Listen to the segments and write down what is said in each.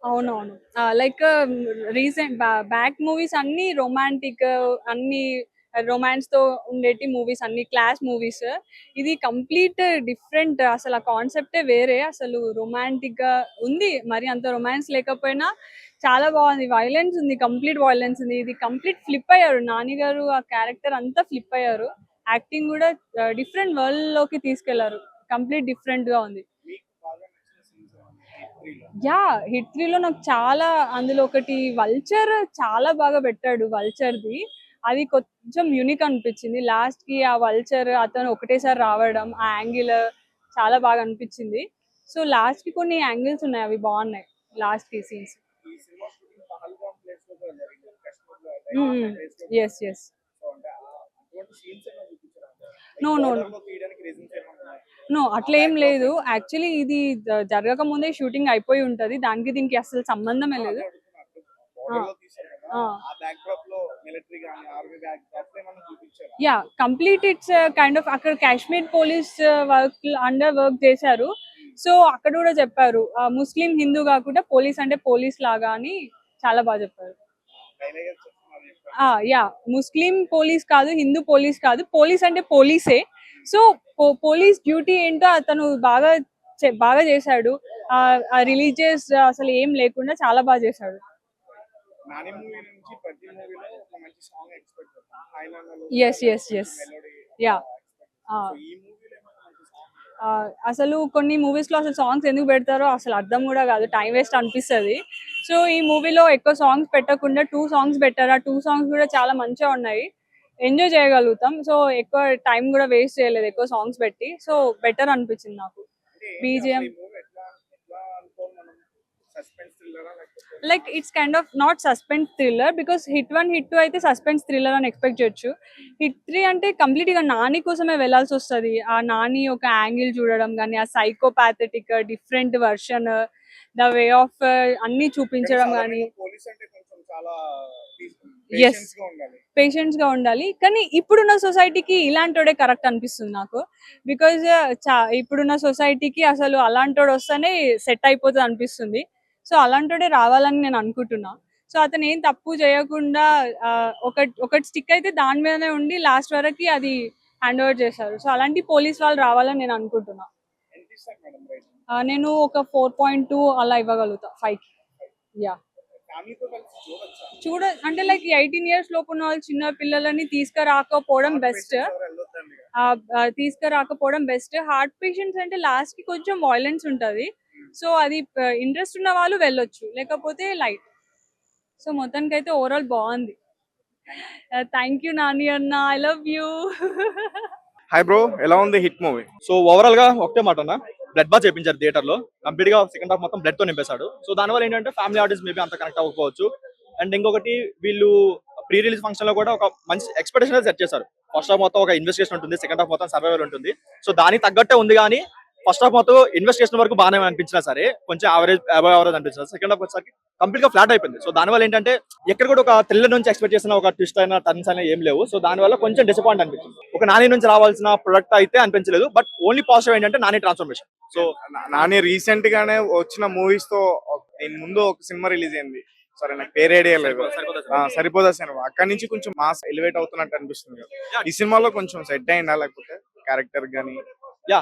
అవునవును. Like recent back movies అన్నీ romantic, అన్నీ రొమాన్స్‌తో ఉండేటి మూవీస్, అన్ని క్లాస్ మూవీస్. ఇది కంప్లీట్ డిఫరెంట్, అసలు ఆ కాన్సెప్టే వేరే. అసలు రొమాంటిక్‌గా ఉంది. మరి అంత రొమాన్స్ లేకపోయినా చాలా బాగుంది. వైలెన్స్ ఉంది, కంప్లీట్ వైలెన్స్ ఉంది. ఇది కంప్లీట్ ఫ్లిప్ అయ్యారు. నాని గారు ఆ క్యారెక్టర్ అంతా ఫ్లిప్ అయ్యారు. యాక్టింగ్ కూడా డిఫరెంట్ వరల్డ్ లోకి తీసుకెళ్లారు. కంప్లీట్ డిఫరెంట్ గా ఉంది. యా, హిట్ 3లో నాకు చాలా, అందులో ఒకటి వల్చర్ చాలా బాగా పెట్టాడు. వల్చర్ది అది కొంచెం యూనిక్ అనిపించింది. లాస్ట్ కి ఆ వల్చర్ అతను ఒకటేసారి రావడం, ఆ యాంగిల్ చాలా బాగా అనిపించింది. సో లాస్ట్ కి కొన్ని యాంగిల్స్ ఉన్నాయి, అవి బాగున్నాయి. లాస్ట్ కి scenes. Yes yes. No no no, అట్లా ఏం లేదు. యాక్చువల్లీ ఇది జరగక ముందే షూటింగ్ అయిపోయి ఉంటది. దానికి దీనికి అసలు సంబంధమే లేదు. Yeah, complete it's kind of అక్కడ Kashmir police work under work చేశారు. సో అక్కడ కూడా చెప్పారు, ముస్లిం హిందూ కాకుండా పోలీస్ అంటే పోలీస్ లాగా అని చాలా బాగా చెప్పారు. యా, ముస్లిం పోలీస్ కాదు, హిందూ పోలీస్ కాదు, పోలీస్ అంటే పోలీసే. సో పోలీస్ డ్యూటీ ఏంటో అతను బాగా బాగా చేశాడు. ఆ రిలీజియస్ అసలు ఏం లేకుండా చాలా బాగా చేశాడు. Yes yes yes. యా. అసలు కొన్ని మూవీస్ లో అసలు సాంగ్స్ ఎందుకు పెడతారో అసలు అర్థం కూడా కాదు, టైం వేస్ట్ అనిపిస్తుంది. సో ఈ మూవీలో ఎక్కువ సాంగ్స్ పెట్టకుండా 2 సాంగ్స్ పెట్టారు. ఆ 2 సాంగ్స్ కూడా చాలా మంచిగా ఉన్నాయి, ఎంజాయ్ చేయగలుగుతాం. సో ఎక్కువ టైం కూడా వేస్ట్ చేయలేదు ఎక్కువ సాంగ్స్ పెట్టి. సో బెటర్ అనిపించింది నాకు. BGM like it's kind of not suspense thriller, because hit 1 hit 2 అయితే సస్పెన్స్ థ్రిల్లర్ అని ఎక్స్పెక్ట్ చేయొచ్చు. హిట్ 3 అంటే కంప్లీట్ గా నాని కోసమే వెళ్లాల్సి వస్తుంది. ఆ నాని ఒక యాంగిల్ చూడడం కానీ, ఆ psychopathetic different version, the way of అన్ని చూపించడం కానీ. ఎస్, పేషెంట్స్ గా ఉండాలి. కానీ ఇప్పుడున్న సొసైటీకి ఇలాంటోడే కరెక్ట్ అనిపిస్తుంది నాకు. బికాజ్ ఇప్పుడున్న సొసైటీకి అసలు అలాంటోడు వస్తేనే సెట్ అయిపోతుంది అనిపిస్తుంది. సో అలాంటోడే రావాలని నేను అనుకుంటున్నా. సో అతను ఏం తప్పు చేయకుండా ఒకటి స్టిక్ అయితే దాని మీదనే ఉండి లాస్ట్ వరకు అది హ్యాండ్ ఓవర్ చేశారు. సో అలాంటి పోలీస్ వాళ్ళు రావాలని నేను అనుకుంటున్నా. నేను ఒక 4.2 అలా ఇవ్వగలుగుతా 5కి. యా, అంటే లైక్ 18 years లోపు ఉన్న వాళ్ళు చిన్న పిల్లలని తీసుకురాకపోవడం బెస్ట్. హార్ట్ పేషెంట్స్ అంటే లాస్ట్ కి కొంచెం వైలెన్స్ ఉంటది. సో అది ఇంట్రెస్ట్ ఉన్న వాళ్ళు వెళ్ళొచ్చు, లేకపోతే లైట్. సో మొత్తానికి అయితే ఓవరాల్ బాగుంది. థ్యాంక్ యూ నాని అన్న, I love you. Hi bro, ఎలా ఉంది హిట్ మూవీ? సో ఓవరాల్ గా ఒకటే మాట అన్న, బ్లడ్ బాత్ చేయించారు థియేటర్ లో. కంప్లీట్ గా సెకండ్ హాఫ్ మొత్తం బ్లడ్ తో నింపేశాడు. సో దానివల్ల ఏంటంటే ఫ్యామిలీ ఆడియన్స్ మేబీ అంత కనెక్ట్ అవ్వకపోవచ్చు. అండ్ ఇంకొకటి, వీళ్ళు ప్రీ రిలీజ్ ఫంక్షన్ లో కూడా ఒక మంచి ఎక్స్పెక్టేషన్ సెట్ చేశారు. ఫస్ట్ హాఫ్ మొత్తం ఒక ఇన్వెస్టిగేషన్ ఉంటుంది, సెకండ్ హాఫ్ మొత్తం సర్వైవల్ ఉంటుంది. సో దానికి తగ్గట్టే ఉంది. కానీ ఫస్ట్ హాఫ్ మొత్తం ఇన్వెస్టిగేషన్ వరకు బాగానే అనిపించినా సరే, కొంచెం అబవ్ యావరేజ్ అనిపించిన సెకండ్ హాఫ్ వచ్చేసరికి కంప్లీట్ గా ఫ్లాట్ అయిపోయింది. సో దానివల్ల ఏంటంటే ఎక్కడ కూడా ఒక థ్రిల్లర్ నుంచి ఎక్స్పెక్ట్ చేసిన ఒక ట్విస్ట్ అయినా టర్న్స్ అయినా ఏం లేవు. సో దానివల్ల కొంచెం డిసప్పాయింట్ అనిపించింది. ఒక నాని నుంచి రావాల్సిన ప్రొడక్ట్ అయితే అనిపించలేదు. బట్ ఓన్లీ పాజిటివ్ ఏంటంటే Nani transformation. So Nani recent గానే వచ్చిన మూవీస్ తో దీని ముందు ఒక సినిమా రిలీజ్ అయింది, సరే నాకు పేరు ఐడియా లేదు, సరిపోదా సినిమా. అక్కడి నుంచి కొంచెం మాస్ ఎలివేట్ అవుతున్నట్టు అనిపిస్తుంది కదా. ఈ సినిమాలో కొంచెం సెట్ అయిందా, లేకపోతే క్యారెక్టర్ గానీ?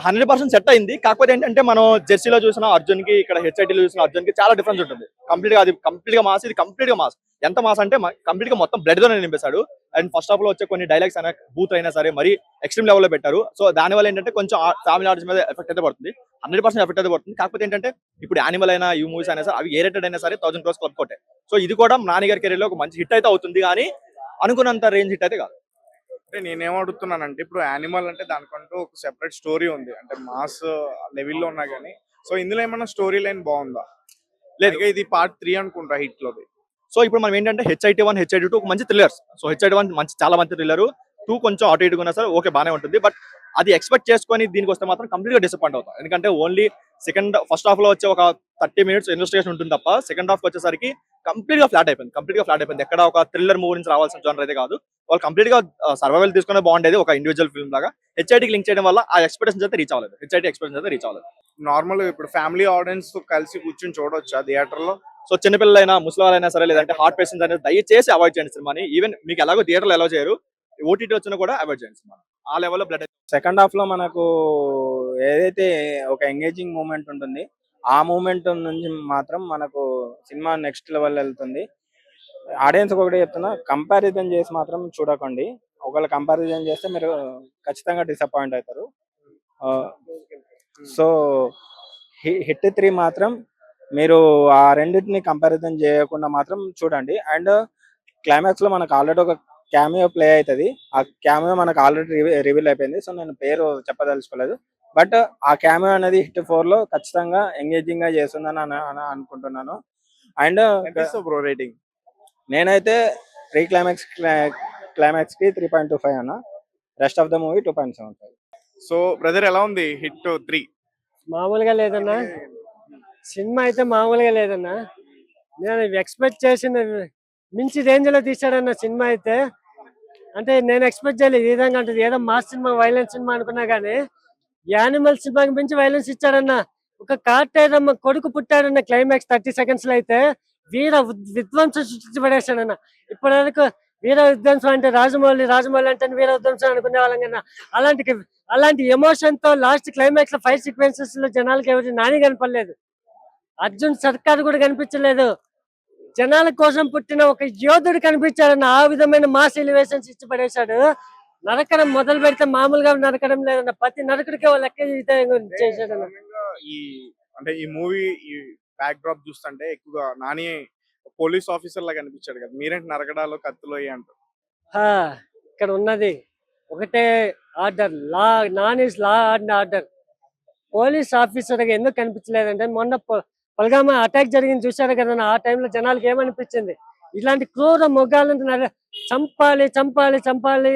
100% సెట్ అయింది. కాకపోతే ఏంటంటే మనం జెర్సీలో చూసిన అర్జున్ కి, ఇక్కడ హెచ్ఐటీలో చూసిన అర్జున్ కి చాలా డిఫరెన్స్ ఉంటుంది. కంప్లీట్ గా అది కంప్లీట్ గా మాస్, ఇది కంప్లీట్ గా మాస్. ఎంత మాస్ అంటే కంప్లీట్ గా మొత్తం బ్లడ్ తో నింపేశాడు. అండ్ ఫస్ట్ హాఫ్ లో వచ్చే కొన్ని డైలాగ్స్ అయినా, బూత్ అయినా సరే మరీ ఎక్స్ట్రీమ్ లెవెల్ లో పెట్టారు. సో దానివల్ల ఏంటంటే కొంచెం ఫ్యామిలీ ఆడియన్స్ మీద ఎఫెక్ట్ అయితే పడుతుంది. 100% ఎఫెక్ట్ అయితే పడుతుంది. కాకపోతే ఏంటంటే ఇప్పుడు యానిమల్ అయినా, ఈ మూవీస్ అయినా సరే, అవి ఏ రేటెడ్ అయినా సరే 1000 crores క్లబ్ కొట్టే. సో ఇది కూడా నాని గారి కెరీర్ లో ఒక మంచి హిట్ అయితే అవుతుంది, కానీ అనుకున్నంత రేంజ్ హిట్ అయితే కాదు. అంటే నేనేం అడుగుతున్నానంటే, ఇప్పుడు యానిమల్ అంటే దానికంటూ ఒక సెపరేట్ స్టోరీ ఉంది, అంటే మాస్ లెవెల్లో ఉన్నా కానీ. సో ఇందులో ఏమన్నా స్టోరీ లైన్ బాగుందా? లేదు, ఇది పార్ట్ 3 అనుకుంటా హిట్ లోది. సో ఇప్పుడు మనం ఏంటంటే HIT1, HIT2 ఒక మంచి థ్రిల్లర్స్. సో HIT1 మంచి, చాలా మంచి థ్రిల్లర్. 2 కొంచెం అటు ఇటుగా ఉన్నా సరే ఓకే బానే ఉంటుంది. బట్ అది ఎక్స్పెక్ట్ చేసుకొని దీనికి వస్తే మాత్రం కంప్లీట్ గా డిసప్పాయింట్ అవుతాం. ఎందుకంటే ఓన్లీ ఫస్ట్ హాఫ్ లో వచ్చే ఒక 30 మినిట్స్ ఇన్వెస్టిగేషన్ ఉంటుంది తప్ప సెకండ్ హాఫ్ వచ్చేసరికి కంప్లీట్ గా ఫ్లాట్ అయిపోయింది. ఎక్కడ ఒక థ్రిల్లర్ మూవీ నుంచి రావాల్సిన జోనర్ అయితే కాదు. వాళ్ళు కంప్లీట్ గా సర్వైవల్ తీసుకునే బాగుండేది ఒక ఇండివిజువల్ ఫిల్మ్ లాగా. హెచ్ఐటీకి లింక్ చేయడం వల్ల ఆ ఎక్స్పెక్టేషన్స్ అయితే రీచ్ అవ్వలేదు. నార్మల్ ఇప్పుడు ఫ్యామిలీ ఆడియన్స్ తో కలిసి కూర్చొని చూడొచ్చా థియేటర్ లో? సో చిన్నపిల్లలైనా ముసలివాళ్ళైనా సరే లేదంటే హార్ట్ పేషెంట్స్ అనేది దయచేసి అవాయిడ్ చేయండి సినిమాని. ఈవెన్ మీకు ఎలాగో థియేటర్లో ఎలా చేయరు, ఓటీటీ వచ్చినా కూడా అవాయిడ్ చేయండి సినిమా. ఆ లెవెల్లో బ్లడ్ సెకండ్ హాఫ్ లో మనకు ఏదైతే ఒక ఎంగేజింగ్ మూమెంట్ ఉంటుంది, ఆ మూమెంట్ నుంచి మాత్రం మనకు సినిమా నెక్స్ట్ లెవెల్ వెళ్తుంది. ఆడియన్స్ ఒకటి చెప్తున్నా, కంపారిజన్ చేసి మాత్రం చూడకండి. ఒకవేళ కంపారిజన్ చేస్తే మీరు ఖచ్చితంగా డిసప్పాయింట్ అవుతారు. సో హిట్ 3 మాత్రం మీరు ఆ రెండింటిని కంపారిజన్ చేయకుండా మాత్రం చూడండి. అండ్ క్లైమాక్స్ లో మనకు ఆల్రెడీ ఒక క్యామియో ప్లే అవుతుంది. ఆ క్యామియో మనకు ఆల్రెడీ రివీల్ అయిపోయింది. సో నేను పేరు చెప్పదలుచుకోలేదు. బట్ ఆ క్యామియో అనేది హిట్ 4 లో ఖచ్చితంగా ఎంగేజింగ్ గా చేస్తుందని అనుకుంటున్నాను. అండ్ బ్రో రేటింగ్ నేనైతే క్లైమాక్స్ కి 3.25 అన్న. Rest of the movie 2.75. So brother ఎలా ఉంది హిట్ 3? మామూలుగా లేదన్నా, సినిమా అయితే మామూలుగా లేదన్నా. నేను ఎక్స్పెక్ట్ చేసిన మించి రేంజ్ లో తీసాడన్న సినిమా అయితే. అంటే నేను ఎక్స్పెక్ట్ చేయలేదు ఈ విధంగా ఉంటుంది. ఏదో మాస్ సినిమా, వైలెన్స్ సినిమా అనుకున్నా గానీ యానిమల్ సినిమాకి మించి వైలెన్స్ ఇచ్చాడన్న. ఒక కార్టైరమ్మ కొడుకు పుట్టాడన్న క్లైమాక్స్ 30 seconds లో అయితే విధ్వంసం సృష్టించి పడేశాడన్న. ఇప్పటి వరకు వీర విధ్వంసం అంటే రాజమౌళి అంటే వీర విధ్వంసం అనుకునే వాళ్ళం కన్నా, అలాంటి ఎమోషన్ తో లాస్ట్ క్లైమాక్స్ లో 5 sequences లో జనాలకి ఎవరు నాని కనపడలేదు, అర్జున్ సర్కార్ కూడా కనిపించలేదు. జనాల కోసం పుట్టిన ఒక యోధుడు కనిపించాడన్న. ఆ విధమైన మాస్ ఎలివేషన్స్ ఇచ్చి పడేశాడు. నరకడం మొదలు పెడితే మామూలుగా నరకడం లేదన్న. ప్రతి నరకుడికి లెక్క చేశాడన్న. ఈ అంటే ఈ మూవీ ఈ బ్యాక్ డ్రాప్ చూస్తుంటే ఎక్కువగా నాని పోలీస్ ఆఫీసర్ లాగా కనిపించాడు కదా. మీరేంటి నరకడాలు కత్తులు అంటారు? ఇక్కడ ఉన్నది ఒకటే order, non is law and order. Police officer గా ఎందుకు కనిపించలేదంటే మొన్న పల్గామా అటాక్ జరిగింది చూశారు కదా. ఆ టైంలో జనాలకి ఏమనిపించింది, ఇలాంటి క్రూర మొగాలను చంపాలి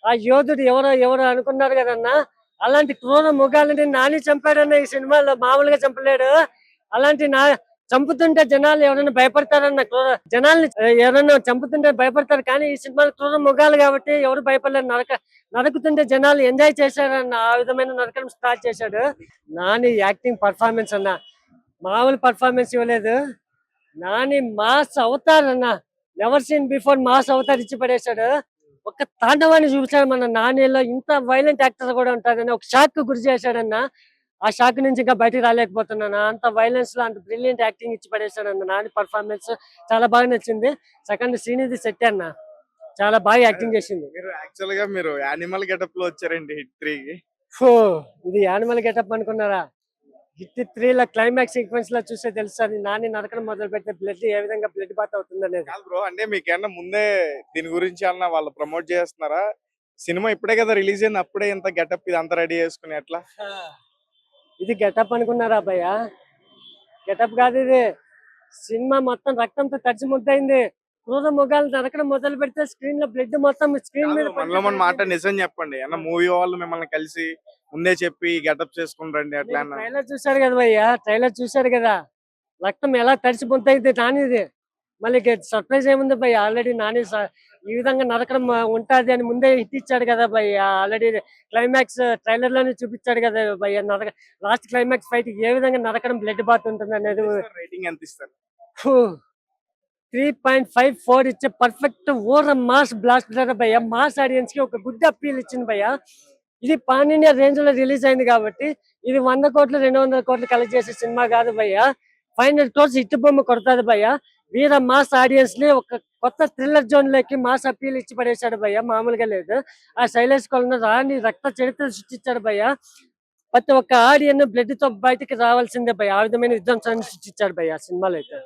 ఆ యోధుడు ఎవరో అనుకున్నారు కదన్నా. అలాంటి క్రూర మొగాలని నాని చంపాడన్న ఈ సినిమాలో. మామూలుగా చంపలేడు. అలాంటి చంపుతుంటే జనాలు ఎవరైనా భయపడతారన్న. జనాల్ని ఎవరైనా చంపుతుంటే భయపడతారు, కానీ ఈ సినిమాలో క్రూర మొగాలు కాబట్టి ఎవరు భయపడలేరు. నరకుతుంటే జనాలు ఎంజాయ్ చేశారన్న. ఆ విధమైన నరకడం స్టార్ట్ చేశాడు. నాని యాక్టింగ్ పర్ఫార్మెన్స్ అన్న మామూలు పర్ఫార్మెన్స్ ఇవ్వలేదు. నాని మాస్ అవతార్ అన్న, never seen before mass Avatar ఇచ్చి పడేశాడు. ఒక తాండవాన్ని చూపించాడు మన నానిలో. ఇంత వైలెంట్ యాక్టర్ కూడా ఉంటాడని ఒక షాక్ కు గురి చేశాడన్న. ఆ షాక్ నుంచి ఇంకా బయటికి రాలేకపోతున్నాను. అంత వైలెన్స్ లో అంత బ్రిలియంట్ యాక్టింగ్ ఇచ్చి పడేశాడన్న. నాని పర్ఫార్మెన్స్ చాలా బాగా నచ్చింది. సెకండ్ శ్రీనిధి శెట్టి అన్న చాలా బాగా యాక్టింగ్ చేసింది. మీరు యానిమల్ గెటప్ లో వచ్చారండి హిట్ 3కి. ఇది యానిమల్ గెటప్ అనుకున్నారా? హిట్ 3 లో క్లైమాక్స్ సీక్వెన్స్ లో చూస్తే తెలుస్తుంది నాని నరకడం మొదలు పెట్టిన బ్లడ్ ఏ విధంగా బ్లడ్ బాత్ అవుతుంది అనేది. కాదు బ్రో, అంటే మీకేమన్నా ముందే దీని గురించి అన్న వాళ్ళు ప్రమోట్ చేస్తున్నారా? సినిమా ఇప్పుడే కదా రిలీజ్ అయింది, అప్పుడే ఇంత గెటప్ ఇది అంతా రెడీ చేసుకుని ఎట్లా? ఇది గెటప్ అనుకున్నారా భయ్య? గెటప్ కాదు ఇది. సినిమా మొత్తం రక్తంతో తడిచి ముద్దయింది. క్రూర మొగాలు నరకడం మొదలు పెడితే స్క్రీన్ లో బ్లడ్ మొత్తం స్క్రీన్ మీద మనలో మన మాట నిజం చెప్పండి అన్న. మూవీ వాళ్ళు మిమ్మల్ని కలిసి ముందే చెప్పి గెటప్ చేసుకుని రండి అట్లా అన్న. ట్రైలర్ చూశారు కదా భయ్య, ట్రైలర్ చూశారు కదా. రక్తం ఎలా తడిచి ముద్దయింది నానిది. మళ్ళీ సర్ప్రైజ్ ఏముంది భయ్య? ఆల్రెడీ నాని ఈ విధంగా నరకడం ఉంటది అని ముందే హిట్ ఇచ్చాడు కదా భయ్య. ఆల్రెడీ క్లైమాక్స్ ట్రైలర్ లోనే చూపించాడు కదా భయ్య. లాస్ట్ క్లైమాక్స్ ఫైట్ ఏ విధంగా నరకడం బ్లడ్ బాత్ ఉంటుంది అనేది. రేటింగ్ ఎంత ఇస్తారు? 3.54 ఇచ్చే పర్ఫెక్ట్ ఓర మాస్ బ్లాస్టర్ భయ్య. మాస్ ఆడియన్స్ కి ఒక గుడ్ అప్పీల్ ఇచ్చింది భయ్య. ఇది పాన్ ఇండియా రేంజ్ లో రిలీజ్ అయింది కాబట్టి ఇది 100 కోట్లు 200 కోట్లు కలెక్ట్ చేసే సినిమా కాదు భయ్య. 500 crores హిట్ బొమ్మ కొడతాది భయ్య. వీర మాస్ ఆడియన్స్ ని ఒక కొత్త థ్రిల్లర్ జోన్ లోకి మాస్ అప్పీల్ ఇచ్చి పడేశాడు భయ్య. మామూలుగా లేదు. ఆ శైలేష్ కొలను రాని రక్త చరిత్ర సృష్టించాడు భయ్య. ప్రతి ఒక్క ఆడియన్ బ్లడ్ తో బయటికి రావాల్సిందే భయ్య. ఆ విధమైన విధ్వంసాన్ని సృష్టించాడు భయ్య సినిమాలో అయితే.